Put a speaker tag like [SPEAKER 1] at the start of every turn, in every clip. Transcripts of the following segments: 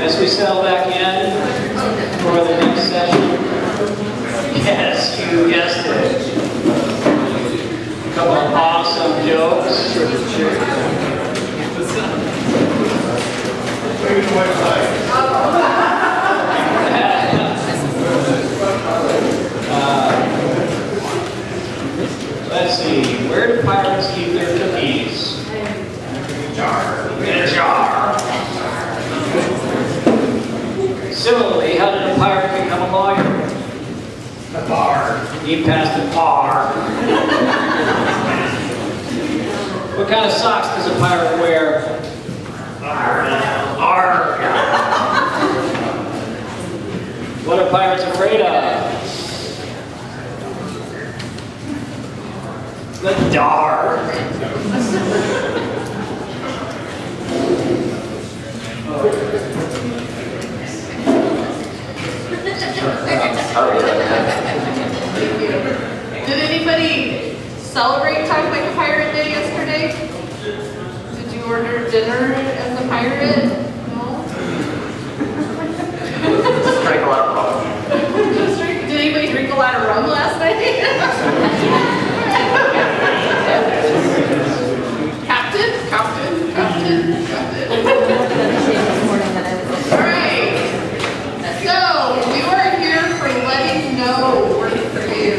[SPEAKER 1] As we settle back in for the next session, yes, you guessed it. A couple of awesome jokes. Let's see, where do pirates keep their cookies? In a jar. In a jar. Similarly, how did a pirate become a lawyer? The bar. He passed the bar. What kind of socks does a pirate wear? Arg. What are pirates afraid of? The dark.
[SPEAKER 2] Did anybody celebrate Talk Like a Pirate Day yesterday? Did you order dinner as a pirate? No?
[SPEAKER 3] Just drank a lot of rum.
[SPEAKER 2] Did anybody drink a lot of rum last night? Captain. Alright. So, we are here for letting know we're for you.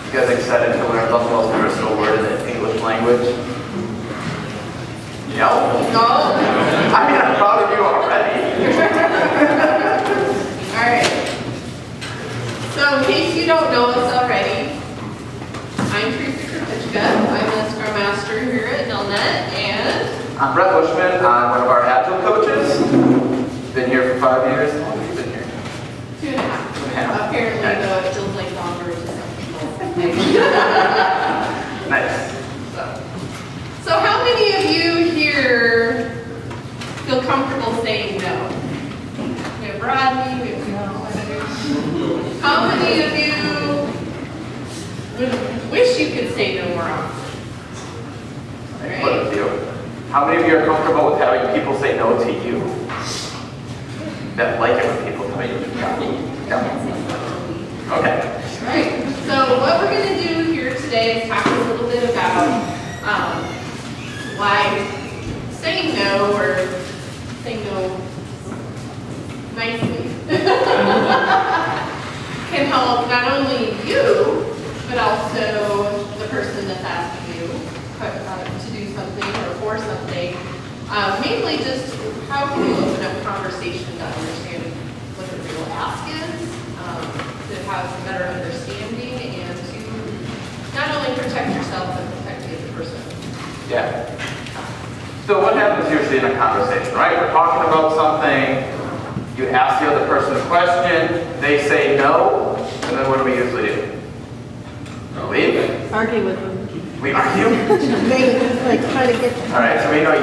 [SPEAKER 3] You guys excited to learn the most versatile word in the English language? No? I mean, I'm proud of you already.
[SPEAKER 2] Alright. So, in case you don't know us already, I'm Teresa Krupicka. I'm the Scrum Master here at LNK, and
[SPEAKER 3] I'm Brett Bushman. I'm one of our Agile coaches. Been here for 5 years. How long have you been here?
[SPEAKER 2] 2.5.
[SPEAKER 3] 2.5.
[SPEAKER 2] Apparently,
[SPEAKER 3] Nice.
[SPEAKER 2] though, it feels like longer to some people.
[SPEAKER 3] Nice.
[SPEAKER 2] So how many of you here feel comfortable saying no? We have Rodney, we have no. How many of you would wish you could say no more often?
[SPEAKER 3] Quite a few. How many of you are comfortable with having people say no to you? That like it when people tell you no? Okay.
[SPEAKER 2] Right. So what we're going to do here today is talk a little bit about why saying no or saying no nicely can help not only you, but also the person that's asking you to do something or for something. Mainly just how can you open up conversation to understand what the real ask is, to have a better understanding, and to not only protect yourself, but protect the other person.
[SPEAKER 3] Yeah. So what happens usually in a conversation, right? We're talking about something, you ask the other person a question, they say no, and then what do we usually do? Leave?
[SPEAKER 4] Argue with them.
[SPEAKER 3] We argue?
[SPEAKER 4] They like try to get.
[SPEAKER 3] All right, so we know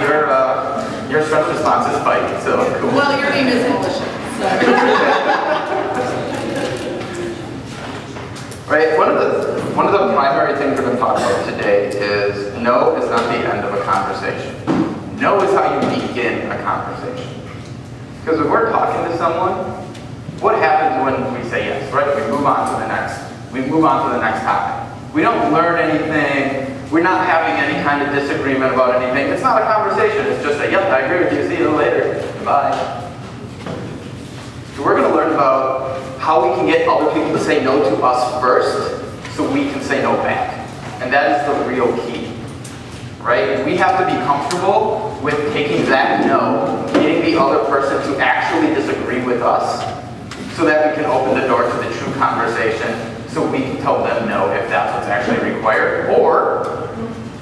[SPEAKER 3] your stress response is fighting, so cool.
[SPEAKER 2] Well, your name is militia.
[SPEAKER 3] Right, one of the primary things we're going to talk about today is no is not the end of a conversation. No is how you begin a conversation. Because when we're talking to someone, what happens when we say yes, right? We move on to the next topic. We don't learn anything. We're not having any kind of disagreement about anything. It's not a conversation. It's just a, yep, I agree with you. See you later. Bye. So we're going to learn about how we can get other people to say no to us first so we can say no back. And that is the real key. Right? We have to be comfortable with taking that no, getting the other person to actually disagree with us so that we can open the door to the true conversation so we can tell them no if that's what's actually required, or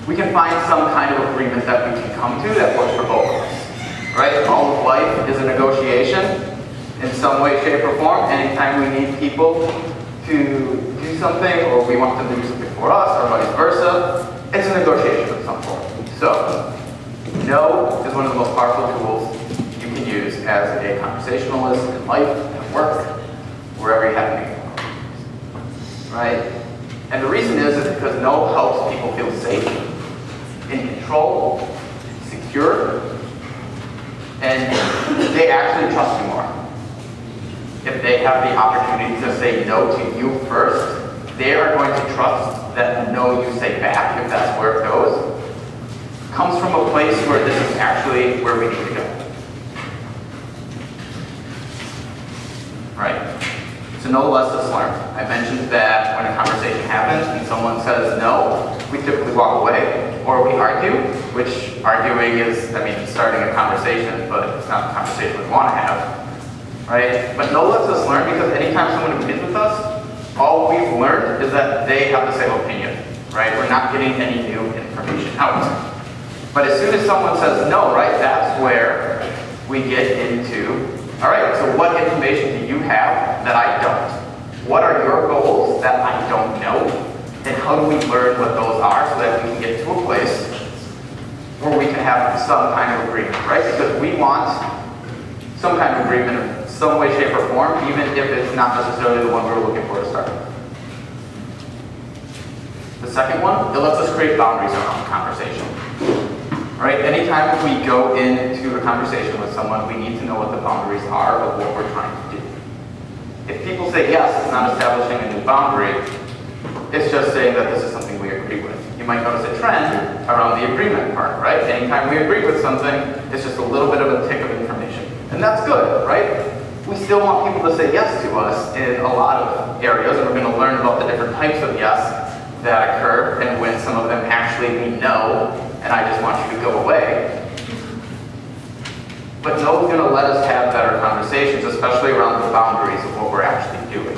[SPEAKER 3] we can find some kind of agreement that we can come to that works for both of us. Right? All of life is a negotiation in some way, shape, or form. Anytime we need people to do something, or we want them to do something for us, or vice versa, it's a negotiation of some form. So, no is one of the most powerful tools you can use as a conversationalist in life, at work, wherever you happen to go. Right? And the reason is because no helps people feel safe, in control, secure, they actually trust you more. If they have the opportunity to say no to you first, they are going to trust that no you say back, if that's where it goes, comes from a place where this is actually where we need to go. Right? So no lessons learned. I mentioned that when a conversation happens and someone says no, we typically walk away or we argue, which arguing is, I mean, starting a conversation, but it's not the conversation we want to have. Right? But no lessons learned, because anytime someone agrees with us, all we've learned is that they have the same opinion. Right? We're not getting any new information out. But as soon as someone says no, right, that's where we get into, all right, so what information do you have that I don't? What are your goals that I don't know? And how do we learn what those are so that we can get to a place where we can have some kind of agreement, right? Because we want some kind of agreement in some way, shape, or form, even if it's not necessarily the one we're looking for to start with. The second one, it lets us create boundaries around the conversation. Right? Anytime we go into a conversation with someone, we need to know what the boundaries are of what we're trying to do. If people say yes, it's not establishing a new boundary, it's just saying that this is something we agree with. You might notice a trend around the agreement part, right? Anytime we agree with something, it's just a little bit of a tick of information. And that's good, right? We still want people to say yes to us in a lot of areas, and we're going to learn about the different types of yes that occur, and when some of them actually mean no, and I just want you to go away. But no is going to let us have better conversations, especially around the boundaries of what we're actually doing.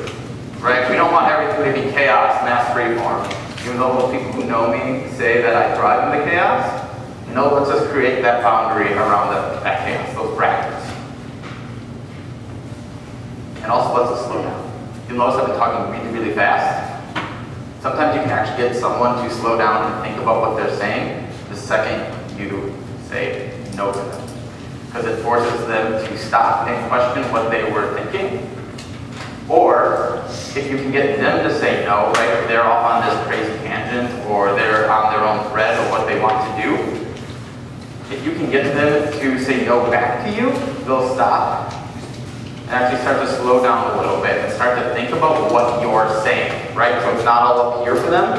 [SPEAKER 3] Right? We don't want everything to be chaos, mass freeform. Even though most people who know me say that I thrive in the chaos, no lets us create that boundary around that chaos, those brackets. And also lets us slow down. You'll notice I've been talking really, really fast. Sometimes you can actually get someone to slow down and think about what they're saying the second you say no to them. Because it forces them to stop and question what they were thinking. Or if you can get them to say no, right, if they're off on this crazy tangent or they're on their own thread of what they want to do, if you can get them to say no back to you, they'll stop and actually start to slow down a little bit and start to think about what you're saying, right? So it's not all up here for them,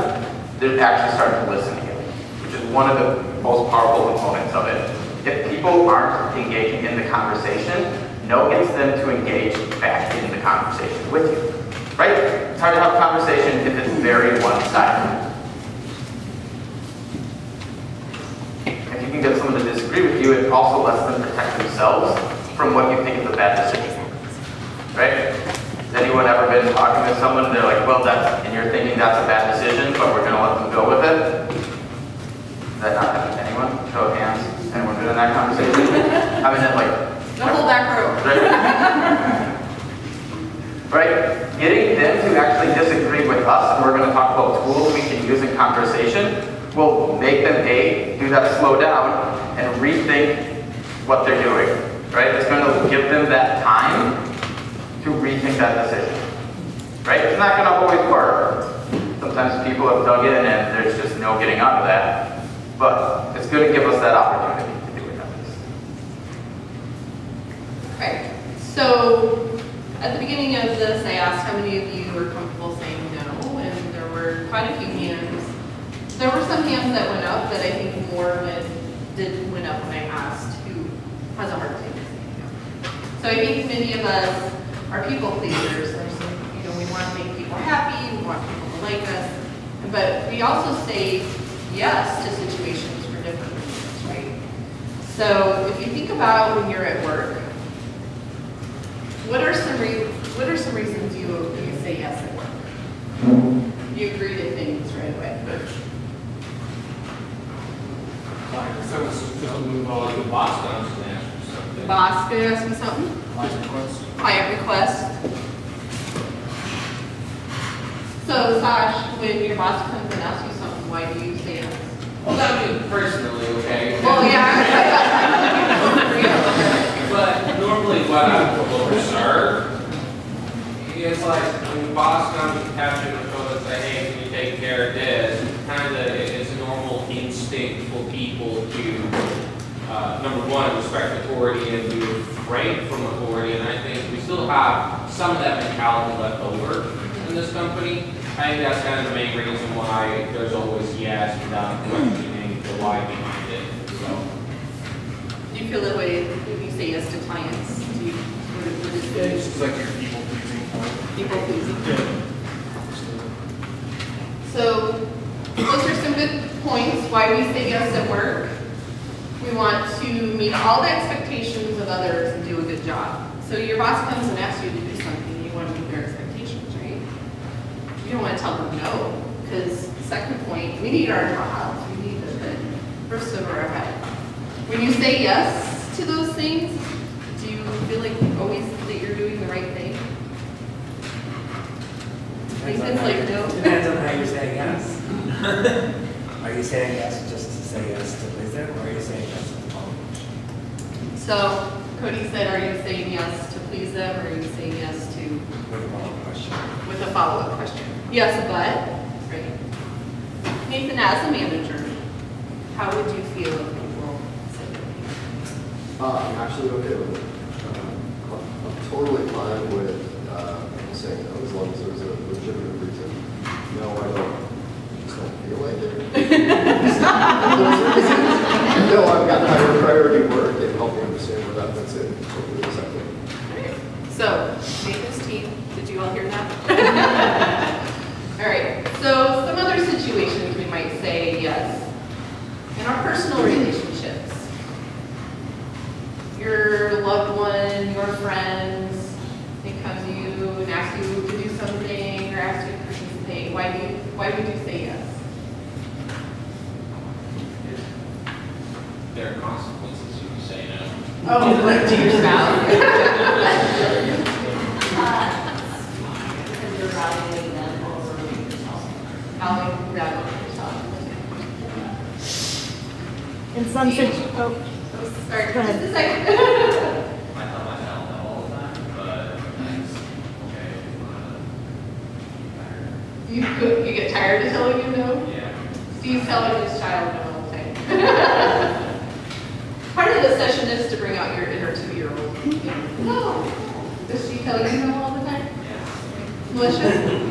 [SPEAKER 3] they actually start to listen to you, which is one of the most powerful components of it. If people aren't engaging in the conversation, no gets them to engage back in the conversation with you, right? It's hard to have a conversation if it's very one-sided. If you can get someone to disagree with you, it also lets them protect themselves from what you think is a bad decision. Right? Has anyone ever been talking to someone and they're like, well, and you're thinking that's a bad decision, but we're going to let them go with it? Does that not happen to anyone? Show of hands. Anyone been in that conversation? I mean,
[SPEAKER 2] the whole back row.
[SPEAKER 3] Right? Getting them to actually disagree with us, and we're going to talk about tools we can use in conversation, will make them, A, do that slow down and rethink what they're doing. Right? It's going to give them that time to rethink that decision. Right? It's not going to always work. Sometimes people have dug in and there's just no getting out of that. But it's going to give us that opportunity to do it at least.
[SPEAKER 2] Right. So at the beginning of this, I asked how many of you were comfortable saying no, and there were quite a few hands. There were some hands that went up that I think more went up when I asked who has a hard time saying no. So I think many of us are people pleasers. We want to make people happy, we want people to like us, but we also say yes to situations for different reasons, right? So if you think about when you're at work, what are some reasons you say yes at work? You agree to things right away.
[SPEAKER 5] So move on to the boss comes and asks you something.
[SPEAKER 2] Boss could ask me something?
[SPEAKER 5] Client request.
[SPEAKER 2] Client request. So Sash, when your boss comes and asks you something, why do you say yes?
[SPEAKER 5] Well, not me personally, okay?
[SPEAKER 2] Well, yeah.
[SPEAKER 5] But normally what I will observe is like when the boss comes and taps you on the shoulder and say, hey, can you take care of this? Kind of, it's a normal instinct for people to number one, respect authority and be frank from authority, and I think we still have some of that mentality left over in this company. I think that's kind of the main reason why there's always yes without questioning the why behind it. So.
[SPEAKER 2] Do you feel that way when you say yes to clients? Do you, what is
[SPEAKER 6] Yeah, it's just like your people pleasing point.
[SPEAKER 2] people pleasing?
[SPEAKER 6] Yeah.
[SPEAKER 2] So those are some good points why we say yes at work. We want to meet all the expectations of others and do a good job. So your boss comes and asks you to do something, you want to meet their expectations, right? You don't want to tell them no, because second point, we need our jobs. We need to put first over our head. When you say yes to those things, do you feel like always that you're doing the right thing? Nathan's like, no.
[SPEAKER 7] Depends on how you're saying yes. Are you saying yes just to say yes to please them, or are you saying yes to the following?
[SPEAKER 2] So Cody said, are you saying yes to please them, or are you saying yes to?
[SPEAKER 7] With a follow-up question.
[SPEAKER 2] With a follow-up question. Yes, but, right. Nathan, as a manager, how would you feel if people said no?
[SPEAKER 8] I'm actually okay with it. I'm totally fine with people saying no as long as there's a legitimate reason. No, I just don't feel like it. No, I've got higher priority work and help me understand where that fits in. Totally acceptable.
[SPEAKER 2] So, Nathan's team, did you all hear that? All right, so some other situations we might say yes. In our personal relationships, your loved one, your friends, they come to you and ask you to do something or ask you to participate. Why would you say yes?
[SPEAKER 5] There are consequences if you say no.
[SPEAKER 2] Oh, like to your spouse?
[SPEAKER 9] Because you're evaluating them over yourself.
[SPEAKER 2] How you evaluate yourself?
[SPEAKER 4] In some
[SPEAKER 2] Oh, sorry,
[SPEAKER 4] Go ahead.
[SPEAKER 2] just a second.
[SPEAKER 10] I tell myself no all the time, but it's okay.
[SPEAKER 2] You get tired of telling him no?
[SPEAKER 10] Yeah.
[SPEAKER 2] Steve's telling his child no all the time. Part of the session is to bring out your inner 2-year-old. No. Does she tell you no all the time?
[SPEAKER 10] Yeah.
[SPEAKER 2] Melissa?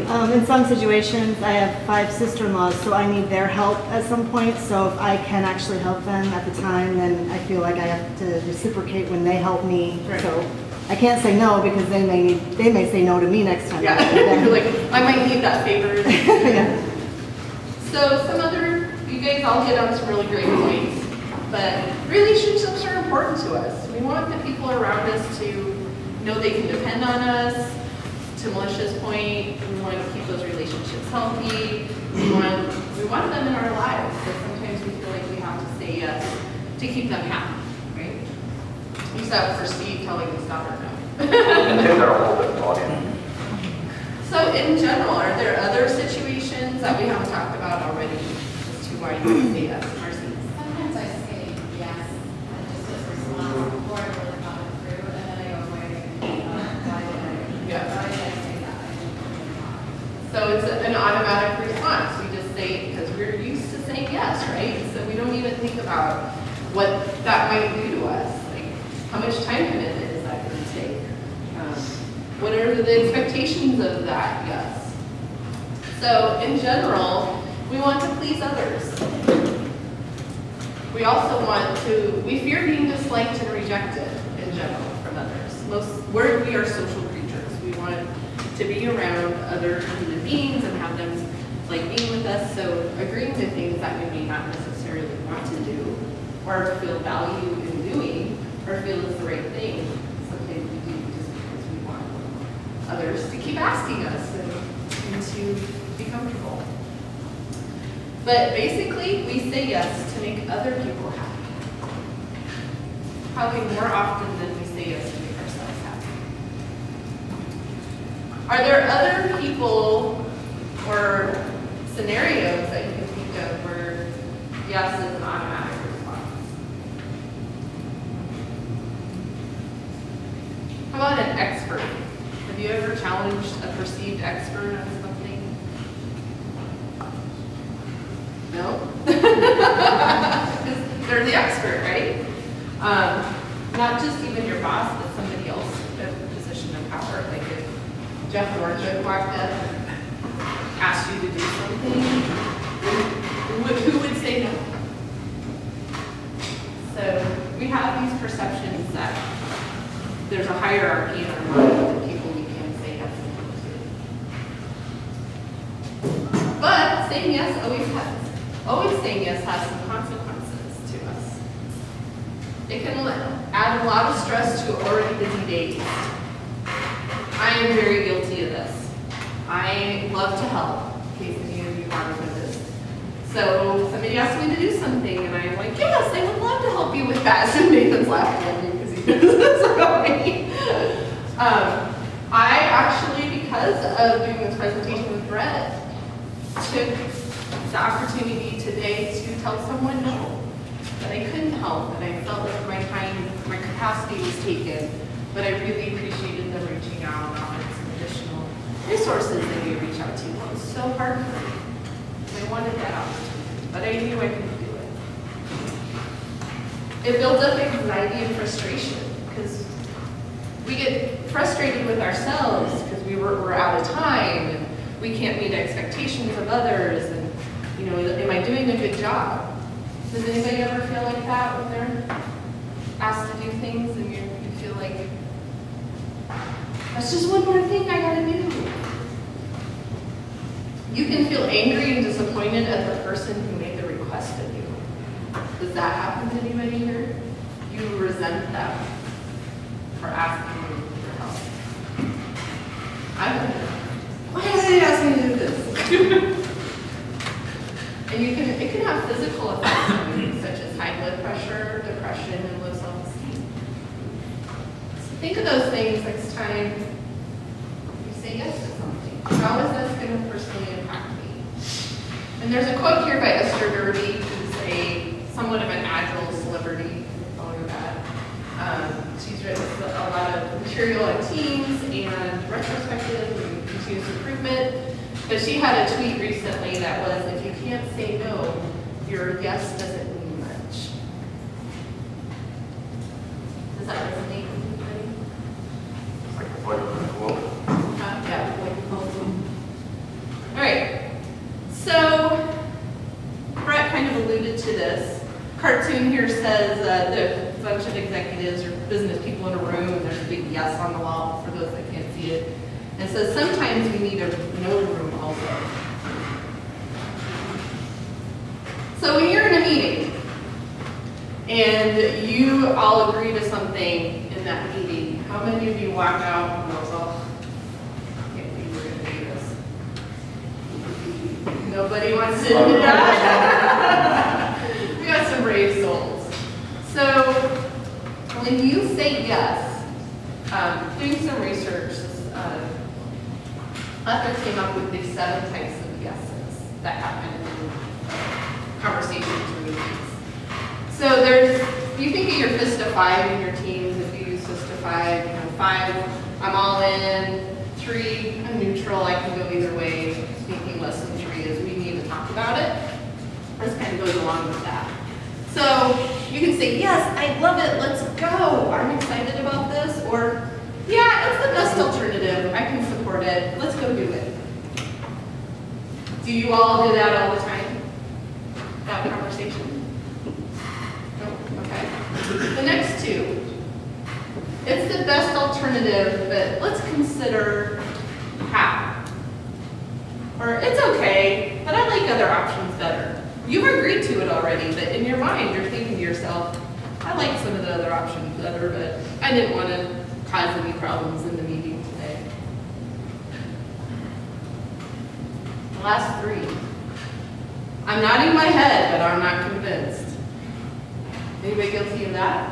[SPEAKER 4] in some situations, I have 5 sister-in-laws, so I need their help at some point. So if I can actually help them at the time, then I feel like I have to reciprocate when they help me.
[SPEAKER 2] Right.
[SPEAKER 4] So I can't say no because they may say no to me next time.
[SPEAKER 2] Yeah. You're like, I might need that favor.
[SPEAKER 4] Yeah.
[SPEAKER 2] So some other, you guys all hit on some really great points. But relationships are important to us. We want the people around us to know they can depend on us. To Melissa's point, we want to keep those relationships healthy. We want them in our lives, but sometimes we feel like we have to say yes to keep them happy, right? You saw it for Steve telling his daughter no.
[SPEAKER 3] And kids are a whole different audience.
[SPEAKER 2] So in general, are there other situations that we haven't talked about already as to why you say yes? Marcy?
[SPEAKER 9] Sometimes I say yes, and just as a response before I really thought it through, and then I go, wait, why did I say that? I didn't really know.
[SPEAKER 2] So it's an automatic response. We just say it because we're used to saying yes, right? So we don't even think about what that might do to us. Like, how much time commitment is that going to take? What are the expectations of that yes? So in general, we want to please others. We also we fear being disliked and rejected in general from others. We are social creatures. We want to be around other human beings and have them like being with us. So agreeing to things that we may not necessarily want to do or feel value in doing or feel is the right thing, sometimes we do just because we want others to keep asking us and to be comfortable. But basically, we say yes to make other people happy. Probably more often than we say yes to make ourselves happy. Are there other people or scenarios that you can think of where yes is an automatic response? How about an expert? Have you ever challenged a perceived expert on something? No? Because they're the expert, right? not just even your boss, but somebody else in a position of power. Like if Jeff Northwood walked up and asked you to do something, who would say no? So we have these perceptions that there's a hierarchy in our mind of people we can say yes and no to. But saying yes always saying yes has some consequences to us. It can add a lot of stress to already busy days. I am very guilty of this. I love to help, in case any of you haven't noticed. So somebody asked me to do something, and I'm like, yes, I would love to help you with that. So Nathan's laughing at me because he knows this about me. I actually, because of doing this presentation with Brett, took the opportunity today to tell someone no, that I couldn't help, and I felt like my time, my capacity was taken, but I really appreciated them reaching out and offering some additional resources they may reach out to. It was so hard for me. I wanted that opportunity, but I knew I couldn't do it. It builds up anxiety and frustration, because we get frustrated with ourselves because we're out of time, and we can't meet expectations of others, and am I doing a good job? Does anybody ever feel like that when they're asked to do things and you feel like, that's just one more thing I gotta do? You can feel angry and disappointed at the person who made the request of you. Does that happen to anybody here? You resent them for asking you for help. I don't know. Why did they ask me to do this? And it can have physical effects on you, such as high blood pressure, depression, and low self-esteem. So think of those things next time you say yes to something. How is this going to personally impact me? And there's a quote here by Esther Derby, who's somewhat of an agile celebrity, if you follow that. She's written a lot of material on teams and retrospective and continuous improvement. But she had a tweet recently that was, if you can't say no, your yes doesn't mean much. Does that resonate with anybody?
[SPEAKER 3] It's like a quote.
[SPEAKER 2] Yeah, like a quote. All right. So Brett kind of alluded to this. Cartoon here says there's a bunch of executives or business people in a room, and there's a big yes on the wall for those that can't see it. And so sometimes we need a no room also. So when you're in a meeting and you all agree to something in that meeting, how many of you walk out and go, oh, I can't believe we're going to do this? Nobody wants to do that? We got some brave souls. So when you say yes, doing some research, author came up with these 7 types of yeses that happen in conversations or meetings. So you think of your fist of 5 in your teams. If you use fist of 5, 5, I'm all in. 3, I'm neutral. I can go either way. Thinking less than 3 is we need to talk about it. This kind of goes along with that. So you can say, yes, I love it. Let's go. I'm excited about this. Or, yeah, it's the best alternative. I can support it. Let's go do it. Do you all do that all the time? That conversation? No? Okay. The next 2. It's the best alternative, but let's consider how. Or it's okay, but I like other options better. You've agreed to it already, but in your mind, you're thinking to yourself, I like some of the other options better, but I didn't want to cause any problems in the meeting today. The last 3. I'm nodding my head, but I'm not convinced. Anybody guilty of that?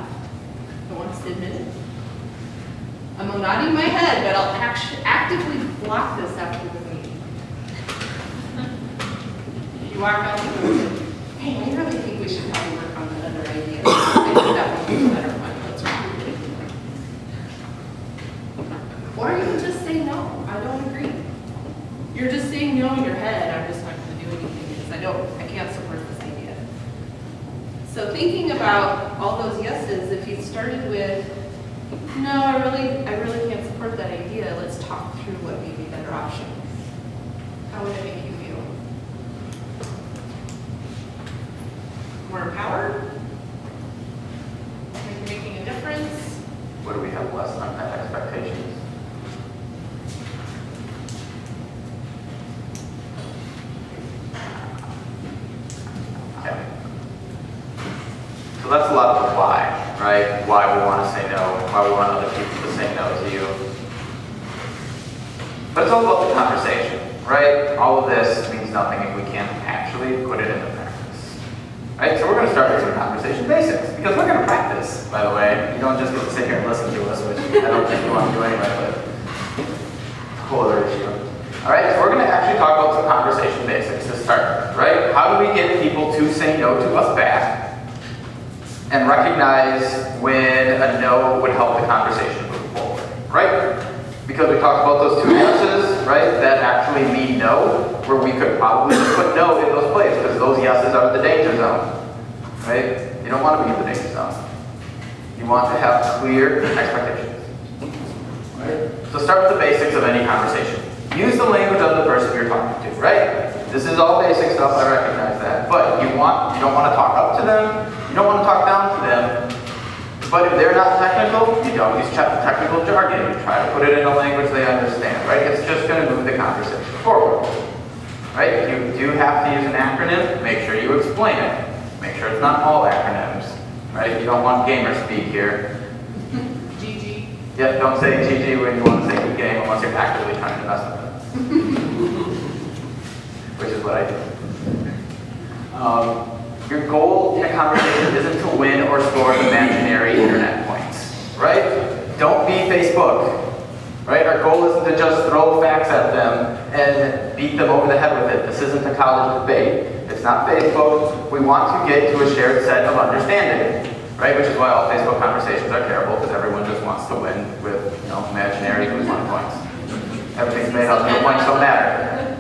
[SPEAKER 2] Who wants to admit it? I'm nodding my head, but I'll actively block this after the meeting. You walk out the door, hey, I really think we should probably work on that other idea. I think that would be a better one. That's what we're doing. Or you can just say no, I don't agree. You're just saying no in your head, I'm just not going to do anything because I can't support this idea. So thinking about all those yeses, if you started with, no, I really can't support that idea, let's talk through what may be better options. How would it make you feel? More empowered? Like you're making a difference?
[SPEAKER 3] What do we have less unmet expectations? Okay. So that's a lot of why, right? Why we want to say no, why we want other people to say no to you. But it's all about the conversation, right? All of this means nothing if we can't actually put it into practice. Right? So we're going to start with some conversation basics, because we're going to practice, by the way. You don't just get to sit here and listen to us, which I don't think you want to do anyway, but whole other issue. All right, so we're going to actually talk about some conversation basics to start, right? How do we get people to say no to us back and recognize when a no would help the conversation move forward, right? Because we talked about those two yeses, right, that actually mean no, where we could probably just put no in those places, because those yeses are the danger zone, right? You don't want to be in the danger zone. You want to have clear expectations, right? So start with the basics of any conversation. Use the language of the person you're talking to, right? This is all basic stuff, I recognize that. But you don't want to talk up to them, you don't want to talk down to them. But if they're not technical, you don't use technical jargon. You try to put it in a language they understand, right? It's just going to move the conversation forward, right? If you do have to use an acronym, make sure you explain it. Make sure it's not all acronyms, right? You don't want gamer speak here.
[SPEAKER 2] GG.
[SPEAKER 3] Yeah, don't say GG when you want to say good game unless you're actively trying to mess with it. Which is what I do. Your goal in a conversation isn't to win or score imaginary internet points, right? Don't be Facebook, right? Our goal isn't to just throw facts at them and beat them over the head with it. This isn't a college debate. It's not Facebook. We want to get to a shared set of understanding, right? Which is why all Facebook conversations are terrible, because everyone just wants to win with, imaginary who's won points. Everything's made up, no points don't matter.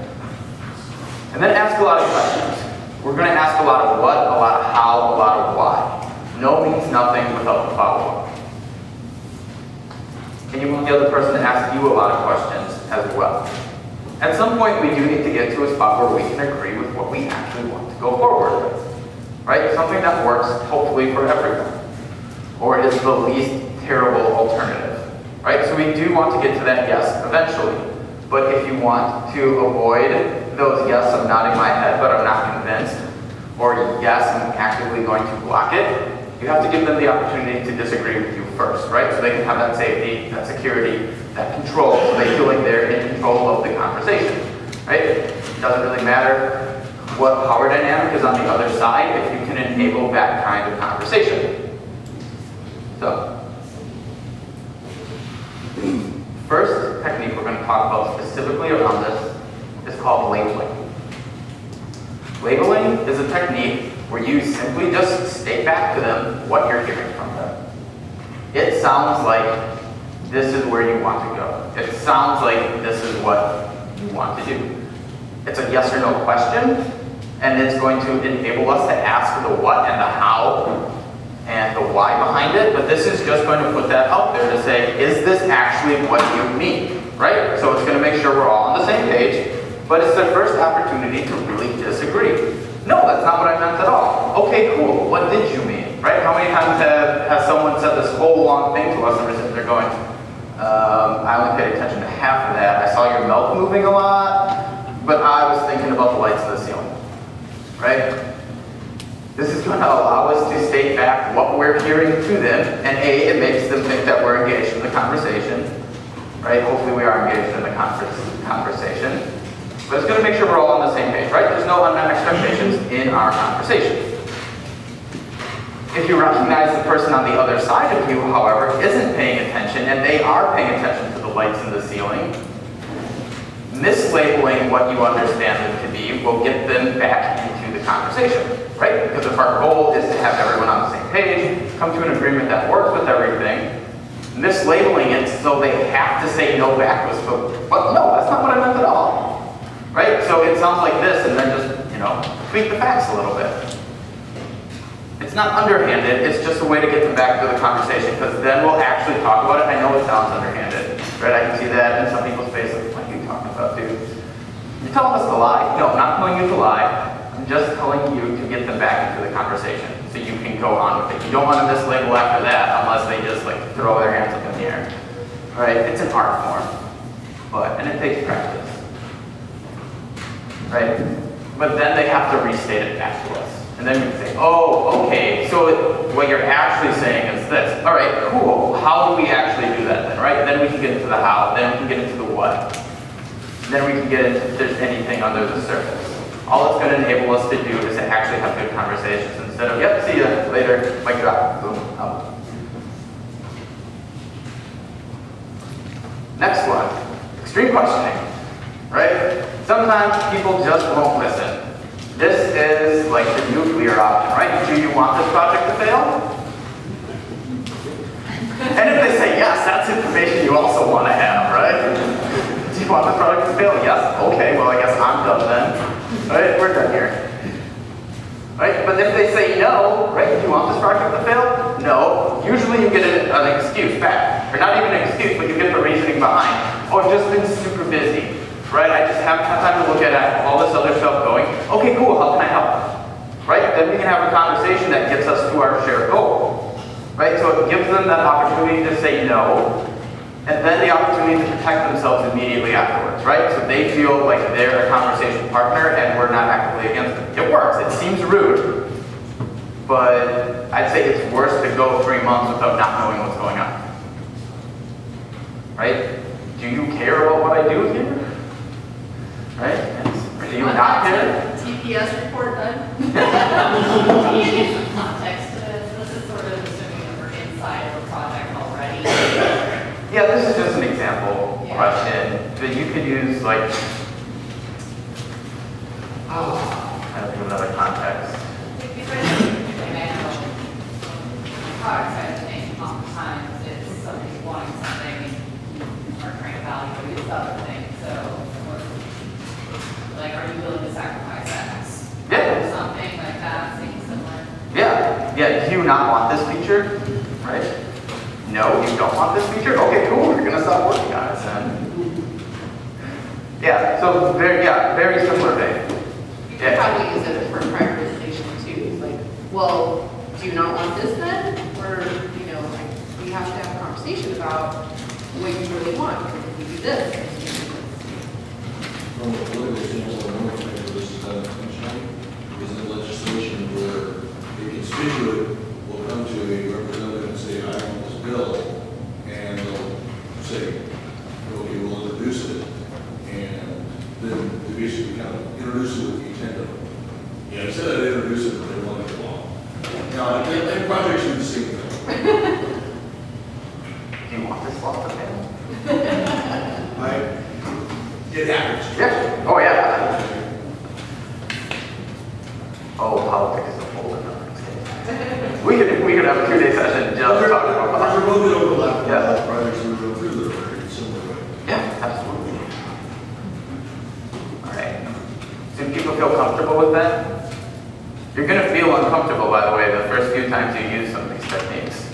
[SPEAKER 3] And then ask a lot of questions. We're going to ask a lot of what, a lot of how, a lot of why. No means nothing without the follow-up. And you want the other person to ask you a lot of questions as well. At some point, we do need to get to a spot where we can agree with what we actually want to go forward with. Right? Something that works, hopefully, for everyone. Or is the least terrible alternative. Right? So we do want to get to that yes eventually. But if you want to avoid those yes, I'm nodding my head, but I'm not convinced, or yes, I'm actively going to block it, you have to give them the opportunity to disagree with you first, right? So they can have that safety, that security, that control, so they feel like they're in control of the conversation, right? It doesn't really matter what power dynamic is on the other side if you can enable that kind of conversation. So, first technique we're going to talk about specifically around this is called labeling. Labeling is a technique where you simply just state back to them what you're hearing from them. It sounds like this is where you want to go. It sounds like this is what you want to do. It's a yes or no question, and it's going to enable us to ask the what and the how and the why behind it, but this is just going to put that out there to say, is this actually what you mean, right? So it's going to make sure we're all on the same page, but it's the first opportunity to really disagree. No, that's not what I meant at all. Okay, cool, what did you mean, right? How many times has someone said this whole long thing to us and we're sitting there going, I only paid attention to half of that. I saw your mouth moving a lot, but I was thinking about the lights in the ceiling, right? This is going to allow us to state back what we're hearing to them, and A, it makes them think that we're engaged in the conversation, right? Hopefully we are engaged in the conversation. But it's going to make sure we're all on the same page, right? There's no unmet expectations in our conversation. If you recognize the person on the other side of you, however, isn't paying attention, and they are paying attention to the lights in the ceiling, mislabeling what you understand them to be will get them back into the conversation, right? Because if our goal is to have everyone on the same page, come to an agreement that works with everything, mislabeling it so they have to say no back was, but no, that's not what I meant at all, right? So it sounds like this, and then just, tweak the facts a little bit. It's not underhanded, it's just a way to get them back into the conversation, because then we'll actually talk about it. I know it sounds underhanded, right? I can see that in some people's faces. What are you talking about, dude? You're telling us to lie? No, I'm not telling you to lie. I'm just telling you to get them back into the conversation so you can go on with it. You don't want to mislabel after that unless they just like throw their hands up in the air. Right? It's an art form, and it takes practice. Right? But then they have to restate it back to us. And then we can say, oh, okay, so what you're actually saying is this. All right, cool. How do we actually do that then, right? Then we can get into the how, then we can get into the what. Then we can get into if there's anything under the surface. All it's going to enable us to do is to actually have good conversations instead of, yep, see ya, later, mic drop, boom, out. Next one, extreme questioning, right? Sometimes people just won't listen. This is like the nuclear option, right? Do you want this project to fail? And if they say yes, that's information you also want to have, right? Do you want this project to fail? Yes? Okay, well I guess I'm done then. Right, we're done here. Right, but if they say no, right, do you want this project to fail? No. Usually you get an excuse back. Or not even an excuse, but you get the reasoning behind. Oh, I've just been super busy. Right, I just haven't had time to look at all this other stuff going. Okay, cool, how can I help? Right, then we can have a conversation that gets us to our shared goal. Right, so it gives them that opportunity to say no, and then the opportunity to protect themselves immediately afterwards, right? So they feel like they're a conversation partner and we're not actively against them. It works, it seems rude, but I'd say it's worse to go 3 months without not knowing what's going on. Right? Do you care about what I do here? Right? Or do you not care?
[SPEAKER 2] TPS report done?
[SPEAKER 9] Can you give some context to this? This is sort of assuming that we're inside of a project already.
[SPEAKER 3] Yeah, this is just an example question that you could use like, I don't think of another context.
[SPEAKER 9] Product side of things, oftentimes it's somebody's wanting something or trying to value this other thing. So, like, are you willing to sacrifice X?
[SPEAKER 3] Yeah.
[SPEAKER 9] Or something like that, something similar.
[SPEAKER 3] Yeah. Do you not want this feature? Right? No, you don't want this feature? Okay, cool. We're gonna stop working on it then. Yeah. So very similar thing.
[SPEAKER 2] You could probably use it for prioritization too. Like, well, do you not want this then? Or, like, we have to have a conversation about what you really want. Because if we do this, then you do this.
[SPEAKER 11] From a political standpoint, one of the things this is done intentionally is in legislation where a constituent will come to a representative and say, I want this bill, and they'll say, okay, we'll introduce it, and then they basically kind of introduce it with the intent of, I said I'd introduce it, but they want it long. Now, and projects do the same thing.
[SPEAKER 3] Do you want this law to fail?
[SPEAKER 11] It happens.
[SPEAKER 3] Yeah. Oh yeah. Oh, politics is a whole other thing. We could have a 2-day session just talking about
[SPEAKER 11] There's a
[SPEAKER 3] politics.
[SPEAKER 11] little bit of overlap.
[SPEAKER 3] Yeah.
[SPEAKER 11] Projects we go through that are very similar way.
[SPEAKER 3] Yeah, absolutely. All right. Do people feel comfortable with that? You're going to feel uncomfortable, by the way, the first few times you use some of these techniques.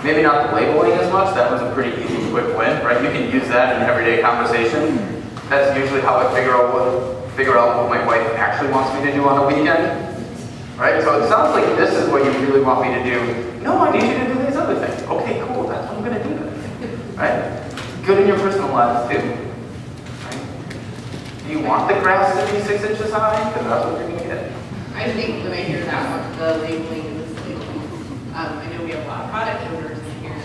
[SPEAKER 3] Maybe not the labeling as much. That was a pretty easy, quick win, right? You can use that in everyday conversation. That's usually how I figure out what my wife actually wants me to do on a weekend. Right? So it sounds like this is what you really want me to do. No, I need you to do these other things. Okay, cool. That's what I'm going to do then. Right? Good in your personal lives too. Right? Do you want the grass to be 6 inches high? Because that's what you're going to get.
[SPEAKER 2] I think when I hear that one, the labeling and this labeling, I know we have a lot of product owners in here.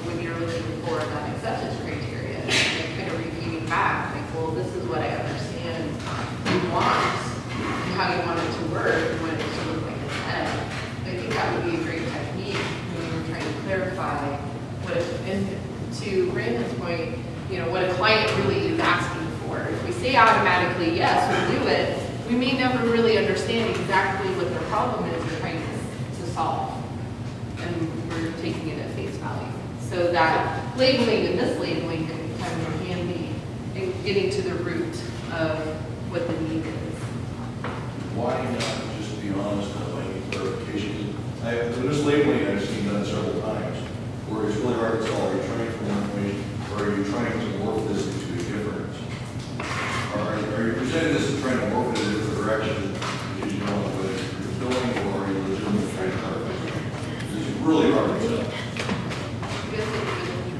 [SPEAKER 2] When you're looking for that acceptance criteria, and kind of repeating back, like, well, this is what I understand you want, and how you want it to work, and what it should look like instead. I think that would be a great technique when you're trying to clarify what, and to Brandon's point, what a client really is asking for. If we say automatically, yes, we'll do it, we may never really understand exactly what their problem is they're trying to solve. And we're taking it at face value. So that labeling and mislabeling can kind of be handy in getting to the root of what the need is.
[SPEAKER 11] Why not just be honest about any clarification? The mislabeling I've seen done several times, where it's really hard to tell, are you trying for more information, or are you trying to morph this into a different? Or are you presenting this and trying to morph it in a different direction because you don't know what you're doing, or are you legitimately trying to clarify something? It's really hard to tell.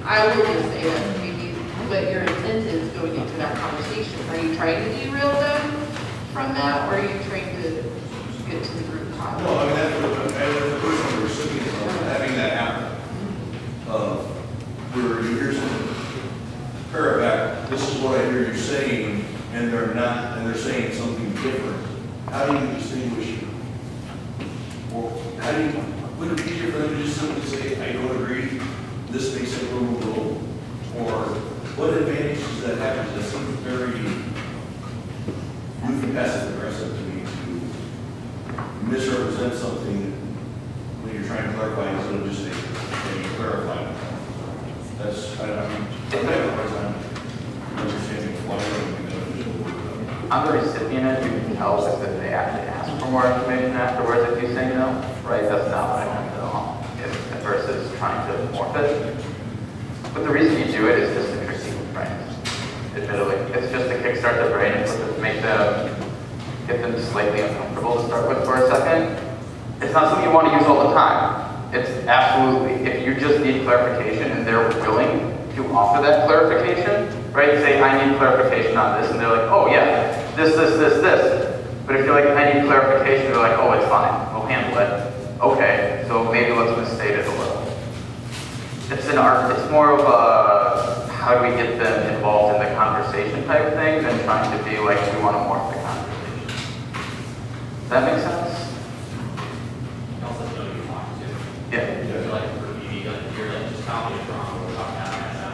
[SPEAKER 2] I will just say that maybe what your intent is going into that conversation. Are you trying to derail them from that, or are you trying to get to the root cause?
[SPEAKER 11] No, I mean, that's what, as a person, we're sitting having that happen. Where you hear something, paragraph, this is what I hear you saying, and they're not, and they're saying something different. How do you distinguish? Or how do you, would it be easier for them to just simply say, I don't agree, this makes it removable? Or what advantage does that have? That seems very passive aggressive to me to misrepresent something when you're trying to clarify instead of just saying clarify. That's, I mean, I have a hard time understanding why
[SPEAKER 3] I'm the recipient, you can tell if they actually ask for more information afterwards if you say no, right? That's not what I want at all, versus trying to morph it. But the reason you do it is just to trick people's brains, admittedly. It's just to kickstart their brain and to make them, get them slightly uncomfortable to start with for a second. It's not something you want to use all the time. It's absolutely, if you just need clarification and they're willing to offer that clarification, right? Say, I need clarification on this, and they're like, oh yeah, this. But if you're like, I need clarification, they're like, oh, it's fine, we'll handle it. Okay, so maybe let's misstate it a little. It's an art, it's more of a, how do we get them involved in the conversation type thing than trying to be like, we want to morph the conversation. Does that make sense? Yeah.
[SPEAKER 5] You're like graffiti, like you're like just copying it wrong, we're talking out right now.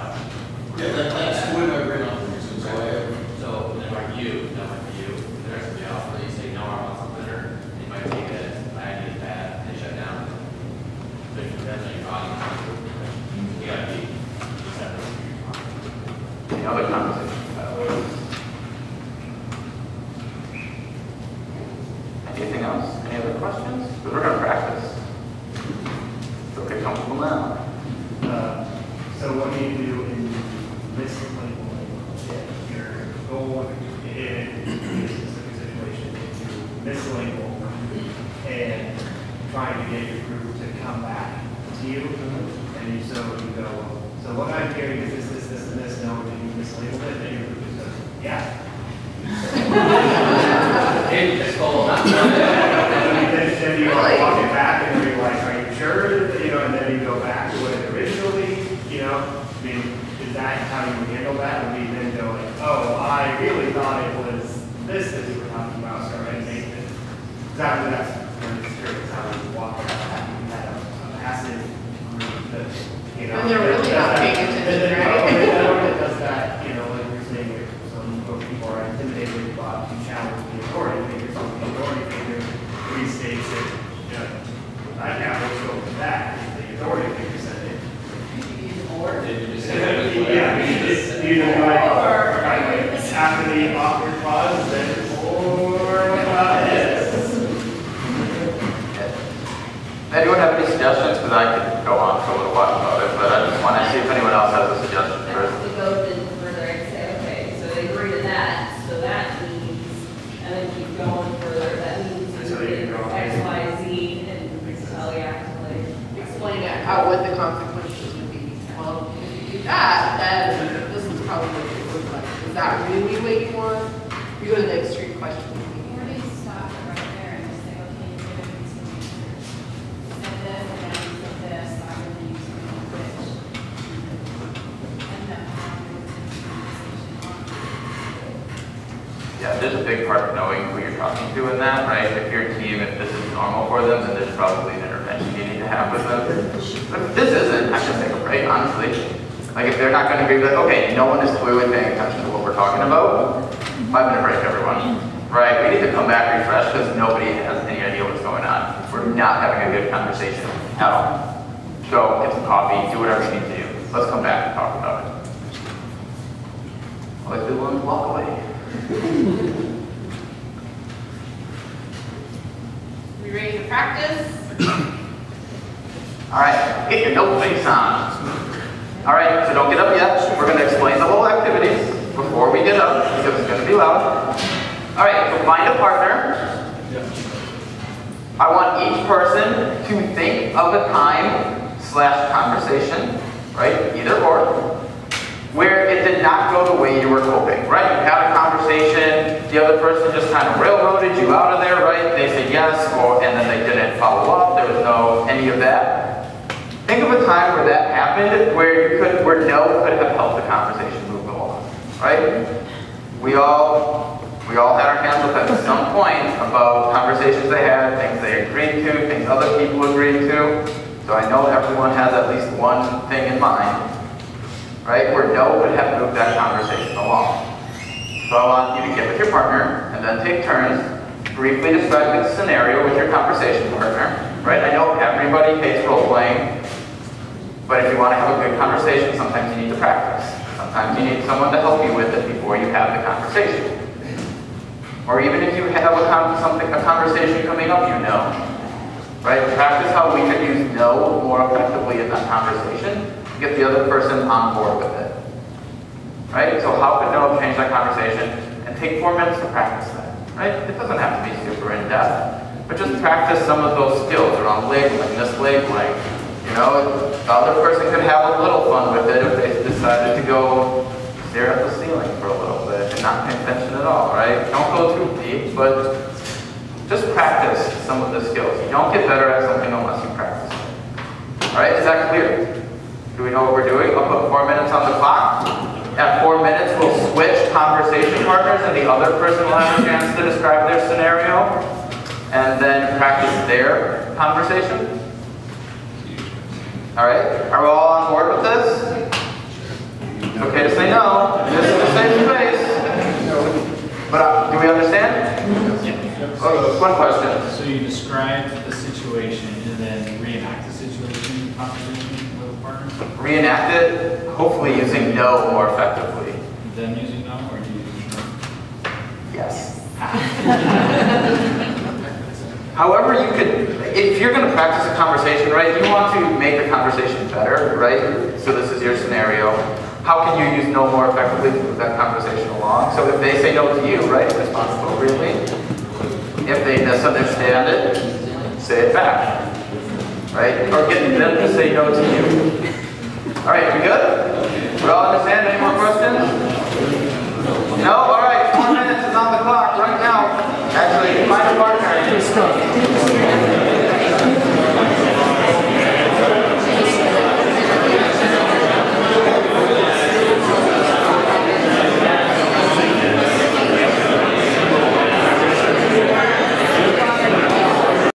[SPEAKER 11] Yeah, that's the way my brain operates. So I have,
[SPEAKER 5] So then like you, the rest of the office, you say no, I want something, or they might take it as I need that, they shut down. So it depends on your audience. You gotta be separate.
[SPEAKER 3] Any other conversation? Anything else? Any other questions? Because we're going to practice. So get comfortable now.
[SPEAKER 6] So what do you do in mislabeling? If your goal in a specific situation is to mislabel and trying to get your group to come back to you, and you go, so what I'm hearing is this, and this, no, did you mislabel it? And your group just goes, yeah.
[SPEAKER 5] And you just call them
[SPEAKER 6] Then you walk it back and you're like, are you sure? And then you go back to what it originally, I mean, is that how you would handle that? Would we then go like, oh, I really thought it was this that you were talking about, so I made it. Exactly, that's how you walk it back. You had a passive group that,
[SPEAKER 2] And they're really not paying attention, right?
[SPEAKER 6] Or it does that, like you're saying, if some people are intimidated by to challenge the authority figure, so the authority figure restates it, right now, let's go with that, the authority figure said it.
[SPEAKER 9] Or
[SPEAKER 5] Did you just
[SPEAKER 6] Yeah, you know, like, after the awkward pause, then, or what about this?
[SPEAKER 3] Anyone have any suggestions? Because I could go on for a little while about it, but I just want to see if anyone else has a suggestion first.
[SPEAKER 9] to go then further and say, okay, so they agree to that, so that means, and then keep going further, that means
[SPEAKER 6] So you can go on.
[SPEAKER 9] X, Y, Z, and tell you actually.
[SPEAKER 2] Explain it, what the consequences would be. Well, if you do that, then this is probably what it would look like. Is that really what you want? You go to the extreme question.
[SPEAKER 10] Or do you stop it right there and just say, okay, you're going to continue to say this, and then you say this, I'm going to use something which. And then having a conversation on.
[SPEAKER 3] Yeah, there's a big part of knowing who you're talking to in that, right? If your team, if this is normal for them, then there's probably an intervention you need to have with them. But if this isn't, I should take a break, honestly. Like if they're not going to be like, okay, no one is clearly paying attention to what we're talking about, 5-minute break, everyone. Right? We need to come back refreshed because nobody has any idea what's going on. We're not having a good conversation at all. Go, get some coffee, do whatever you need to do. Let's come back and talk about it. I'll let the ones walk away.
[SPEAKER 2] We ready to practice?
[SPEAKER 3] a no face on. All right, so don't get up yet. We're going to explain the whole activities before we get up because it's going to be loud. All right, so find a partner. I want each person to think of a time/conversation, right, either or, where it did not go the way you were hoping, right? You had a conversation, the other person just kind of railroaded you out of there, right? They said yes, and then they didn't follow up. There was no any of that. Think of a time where that happened, where no could have helped the conversation move along, right? We all had our hands up at some point about conversations they had, things they agreed to, things other people agreed to. So I know everyone has at least one thing in mind, right, where no would have moved that conversation along. So I want you to get with your partner and then take turns, briefly describe the scenario with your conversation partner, right? I know everybody hates role-playing, but if you want to have a good conversation, sometimes you need to practice. Sometimes you need someone to help you with it before you have the conversation. Or even if you have a conversation coming up, you know. Right? Practice how we could use no more effectively in that conversation to get the other person on board with it. Right? So how could no change that conversation? And take 4 minutes to practice that. Right? It doesn't have to be super in-depth, but just practice some of those skills around labeling, mislabeling. You know, the other person could have a little fun with it if they decided to go stare at the ceiling for a little bit and not pay attention at all, right? Don't go too deep, but just practice some of the skills. You don't get better at something unless you practice it. All right, is that clear? Do we know what we're doing? I'll put 4 minutes on the clock. At 4 minutes, we'll switch conversation partners and the other person will have a chance to describe their scenario and then practice their conversation. All right, are we all on board with this? It's okay to say no. This is a safe space. But do we understand?
[SPEAKER 12] Yeah.
[SPEAKER 3] Oh, one question.
[SPEAKER 12] So you describe the situation and then reenact the situation in conversation with a partner?
[SPEAKER 3] Reenact it, hopefully using no more effectively.
[SPEAKER 12] Then using no, or do you use no?
[SPEAKER 3] Yes. However, you could, if you're going to practice a conversation, right, you want to make the conversation better, right? So this is your scenario. How can you use no more effectively to move that conversation along? So if they say no to you, right, respond appropriately. If they misunderstand it, say it back, right? Or get them to say no to you. All right, we good? We all understand? Any more questions? No? All right, 4 minutes is on the clock right now. Actually, find a partner.